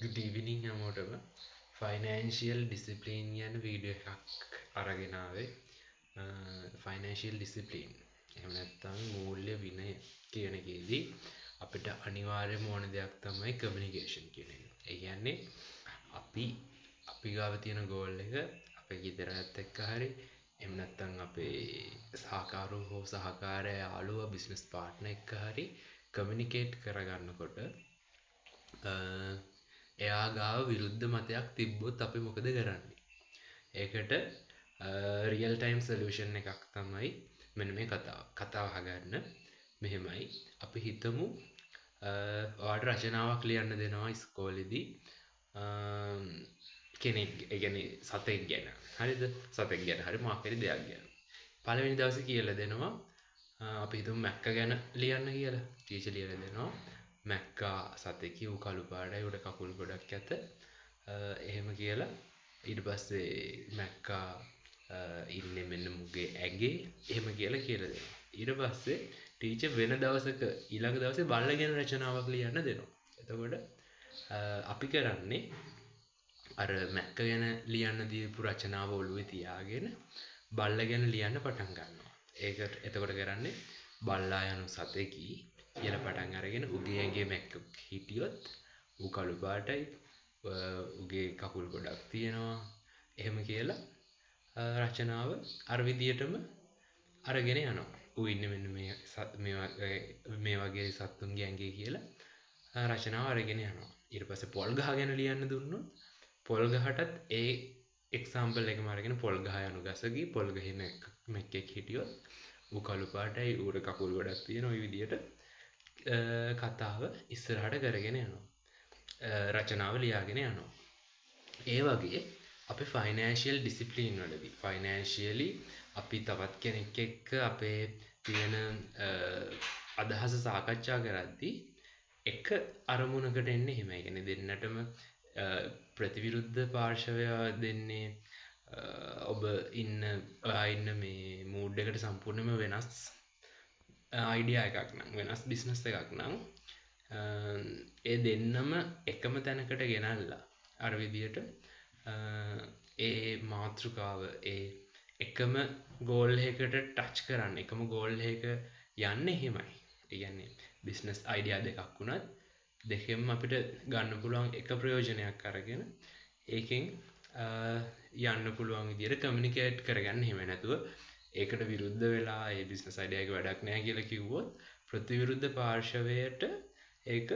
Good evening හැමෝටම ෆයිනෑන්ශියල් discipline යන video එකක් අරගෙන ආවේ ෆයිනෑන්ශියල් ඩිසිප්ලීන් එහෙම නැත්නම් මූල්‍ය විනය කියන එකේදී අපිට අනිවාර්යම ඕන දෙයක් තමයි කමියුනිකේෂන් කියන එක. ඒ කියන්නේ අපි ගාව තියෙන ගෝල් එක අපේ ගෙදරත් එක්ක හරි එහෙම නැත්නම් අපේ සහකාරයෝ හෝ සහකාරය යාළුවා බිස්නස් පාර්ට්නර් එක්ක හරි කමියුනිකේට් කරගන්නකොට එයා ගාව විරුද්ධ මතයක් තිබ්බොත් අපි මොකද කරන්නේ? ඒකට රියල් ටයිම් සොලියුෂන් එකක් තමයි මෙන්න මේ කතාව අහගන්න. මෙහෙමයි. අපි හිතමු ඔයාලට රචනාවක් ලියන්න දෙනවා ඉස්කෝලේදී කෙනෙක්, ඒ කියන්නේ සතෙක් ගැන. හරිද? සතෙක් ගැන හරි මොකක් හරි දෙයක් ගැන. පළවෙනි දවසේ කියලා දෙනවා අපි හිතමු මැක්ක ගැන ලියන්න කියලා. ටීචර් ලියලා දෙනවා මැක්කා සතෙකි, ඌ කළු පාටයි, ඌට කකුල් ගොඩක් ඇත. එහෙම කියලා ඊට පස්සේ මැක්කා ඉන්නේ මෙන්න මුගේ ඇඟේ. එහෙම කියලා දෙනවා. ඊට පස්සේ ටීචර් වෙන දවසක ඊළඟ දවසේ බල්ලා ගැන රචනාවක් ලියන්න දෙනවා. එතකොට අපි කරන්නේ අර මැක්ක ගැන ලියන්න දීපු රචනාව ඔළුවේ තියාගෙන බල්ලා ගැන ලියන්න පටන් ගන්නවා. ඒකට එතකොට කරන්නේ බල්ලා යනු සතෙකි කියලා පටන් අරගෙන උගේ ඇඟේ මැක්කෙක් හිටියොත් ඌ කළු පාටයි, උගේ කකුල් ගොඩක් තියෙනවා. එහෙම කියලා රචනාව අර විදියටම අරගෙන යනවා. ඌ ඉන්නේ මෙන්න මේ වගේ සත්තුන්ගේ ඇඟේ කියලා රචනාව අරගෙන යනවා. ඊට පස්සේ පොල් ගහ ගැන ලියන්න දුන්නොත් පොල් ගහටත් ඒ එක්සාම්පල් එකම අරගෙන පොල් ගහ යනු ගසකි, පොල් ගහේ මැක්කෙක් හිටියොත් ඌ කළු පාටයි, ඌට කකුල් ගොඩක් තියෙනවා. ওই විදියට කතාව ඉස්සරහට කරගෙන යනවා. රචනාව ලියාගෙන යනවා. ඒ වගේ අපි ෆයිනෑන්ශියල් ඩිසිප්ලින් වලදී ෆයිනෑන්ශියලි අපි තවත් කෙනෙක් එක්ක අපේ තියෙන අදහස සාකච්ඡා කරද්දී එක අරමුණකට එන්නේ එහෙමයි. කියන්නේ දෙන්නටම ප්‍රතිවිරුද්ධ පාර්ශවය දෙන්නේ ඔබ ඉන්න මේ මූඩ් එකට සම්පූර්ණයෙන්ම වෙනස් අයිඩියා එකක් නම්, වෙනස් බිස්නස් එකක් නම් ඒ දෙන්නම එකම තැනකට ගෙනල්ලා අර විදියට ඒ මාතෘකාව ඒ එකම ගෝල් එකකට ටච් කරන්න, එකම ගෝල් එක යන්න එහෙමයි. ඒ කියන්නේ බිස්නස් අයිඩියා දෙකක් වුණත් දෙකෙන්ම අපිට ගන්න පුළුවන් එක ප්‍රයෝජනයක් අරගෙන ඒකෙන් යන්න පුළුවන් විදියට කමියුනිකේට් කරගන්න. එහෙම නැතුව ඒකට විරුද්ධ වෙලා ඒ බිස්නස් අයිඩියා එක වැඩක් නැහැ කියලා කිව්වොත් ප්‍රතිවිරුද්ධ පාර්ශවයට ඒක